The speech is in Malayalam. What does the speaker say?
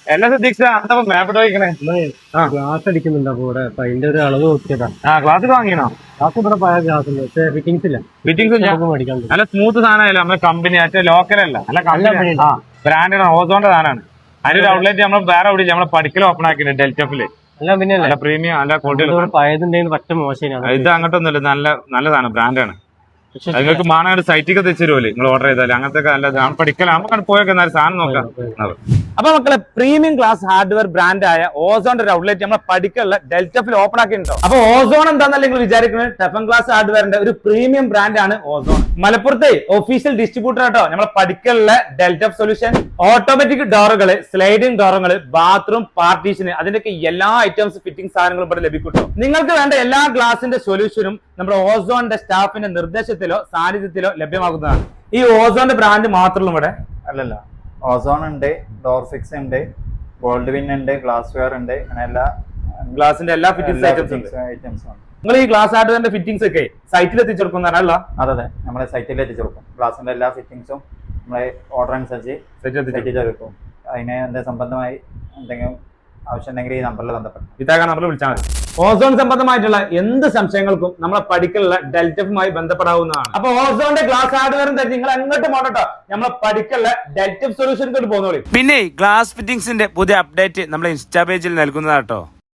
എല്ലാം ശ്രദ്ധിച്ചാ മേപ്പോട്ട് വയ്ക്കണേ. ഗ്ലാസ് അടിക്കുന്നുണ്ട് അപ്പൊ ഇവിടെ അപ്പൊ അതിന്റെ ഒരു അളവ് നോക്കിയതാ. ഗ്ലാസ് വാങ്ങിയണോ? ഗ്ലാസ് ഇവിടെ പഴയ ഗ്ലാസ് ഉണ്ട്, പക്ഷേ ഫിറ്റിംഗ്സ് ഇല്ല. ഫിറ്റിംഗ്സ് മേടിക്കാൻ നല്ല സ്മൂത്ത് സാധനമല്ല, നമ്മുടെ കമ്പനി മറ്റേ ലോക്കലല്ല, നല്ല കമ്പനി ബ്രാൻഡ് ഓസോന്റെ സാധനമാണ്. അതിന്റെ ഔട്ട്ലെറ്റ് നമ്മൾ വേറെ എവിടെ നമ്മളെ പഠിക്കൽ ഓപ്പൺ ആക്കിയിട്ടുണ്ട് ഡെൽറ്റഫില്. അല്ല പിന്നെ നല്ല പ്രീമിയം നല്ല ക്വാളിറ്റി. പഴയതുണ്ടെങ്കിൽ പറ്റ മോശം. ഇത് അങ്ങോട്ടൊന്നുമില്ല, നല്ലതാണ്, ബ്രാൻഡാണ്. നിങ്ങൾക്ക് മാണാട് സൈറ്റിക്ക് തെച്ചുതരുമല്ലേ നിങ്ങൾ ഓർഡർ ചെയ്താൽ? അങ്ങനത്തെ നല്ല പഠിക്കല നമുക്ക് പോയൊക്കെ സാധനം നോക്കാം. അപ്പൊ മക്കളെ, പ്രീമിയം ക്ലാസ് ഹാർഡ്വെയർ ബ്രാൻഡായ ഓസോന്റെ ഒരു ഔട്ട്ലെറ്റ് നമ്മളെ പഠിക്കലുള്ള ഡെൽറ്റഫിൽ ഓപ്പൺ ആക്കിയിട്ടുണ്ടോ? അപ്പൊ ഓസോൺ എന്താണെന്നല്ല നിങ്ങൾ വിചാരിക്കുന്നത്, ടെഫൻ ക്ലാസ് ഹാർഡ്വെയറിന്റെ ഒരു പ്രീമിയം ബ്രാൻഡാണ് ഓസോൺ. മലപ്പുറത്തെ ഒഫീഷ്യൽ ഡിസ്ട്രിബ്യൂട്ടർ ആട്ടോ നമ്മളെ പഠിക്കലുള്ള ഡെൽറ്റഫ് സൊല്യൂഷൻ. ഓട്ടോമാറ്റിക് ഡോറുകള്, സ്ലൈഡിംഗ് ഡോറുകള്, ബാത്റൂം പാർട്ടീഷന്, അതിന്റെയൊക്കെ എല്ലാ ഐറ്റംസ് ഫിറ്റിംഗ് സാധനങ്ങളും ഇവിടെ ലഭിക്കും. നിങ്ങൾക്ക് വേണ്ട എല്ലാ ഗ്ലാസിന്റെ സൊല്യൂഷനും നമ്മുടെ ഓസോണിന്റെ സ്റ്റാഫിന്റെ നിർദ്ദേശത്തിലോ സാന്നിധ്യത്തിലോ ലഭ്യമാകുന്നതാണ്. ഈ ഓസോന്റെ ബ്രാൻഡ് മാത്രമല്ല ഇവിടെ അല്ലല്ല, ഓസോൺ ഉണ്ട്, ഡോർ ഫിക്സ് ഉണ്ട്, ഗോൾഡ് വിൻ ഉണ്ട്, ഗ്ലാസ് വെയർ ഉണ്ട്, അങ്ങനെ എല്ലാ ഗ്ലാസിന്റെ എല്ലാ ഫിറ്റിംഗ്സ് ഐറ്റംസ് ഉണ്ട്. നിങ്ങൾ ഈ ഗ്ലാസ് ഹാർഡ്വെയറിന്റെ ഫിറ്റിംഗ്സ് ഒക്കെ സൈറ്റിൽ എത്തിച്ചെടുക്കുന്നതാണല്ലോ? അതെ, നമ്മളെ സൈറ്റിൽ എത്തിച്ചെടുക്കും. ഗ്ലാസിന്റെ എല്ലാ ഫിറ്റിംഗ്സും നമ്മളെ ഓർഡർ അനുസരിച്ച് എത്തിച്ചെടുക്കും. അതിന് എന്താ സംബന്ധമായി എന്തെങ്കിലും ആവശ്യം ഉണ്ടെങ്കിൽ ഈ നമ്പറിൽ ബന്ധപ്പെടും. ഇതാകാൻ നമ്പറിൽ വിളിച്ചാൽ മതി. ഓസോൺ സംബന്ധമായിട്ടുള്ള എന്ത് സംശയങ്ങൾക്കും നമ്മളെ പഠിക്കലുള്ള ഡെൽറ്റഫുമായി ബന്ധപ്പെടാവുന്നതാണ്. അപ്പൊ ഓസോണിന്റെ ഗ്ലാസ് ഹാർഡ്വെയറും തരും നിങ്ങൾ അങ്ങോട്ട് പോകട്ടോ, നമ്മളെ പഠിക്കലുള്ള ഡെൽറ്റഫ് സൊല്യൂഷൻ പോകുന്നോളി. പിന്നെ ഗ്ലാസ് ഫിറ്റിംഗ്സിന്റെ പുതിയ അപ്ഡേറ്റ് നമ്മളെ ഇൻസ്റ്റാ പേജിൽ നൽകുന്നതാട്ടോ.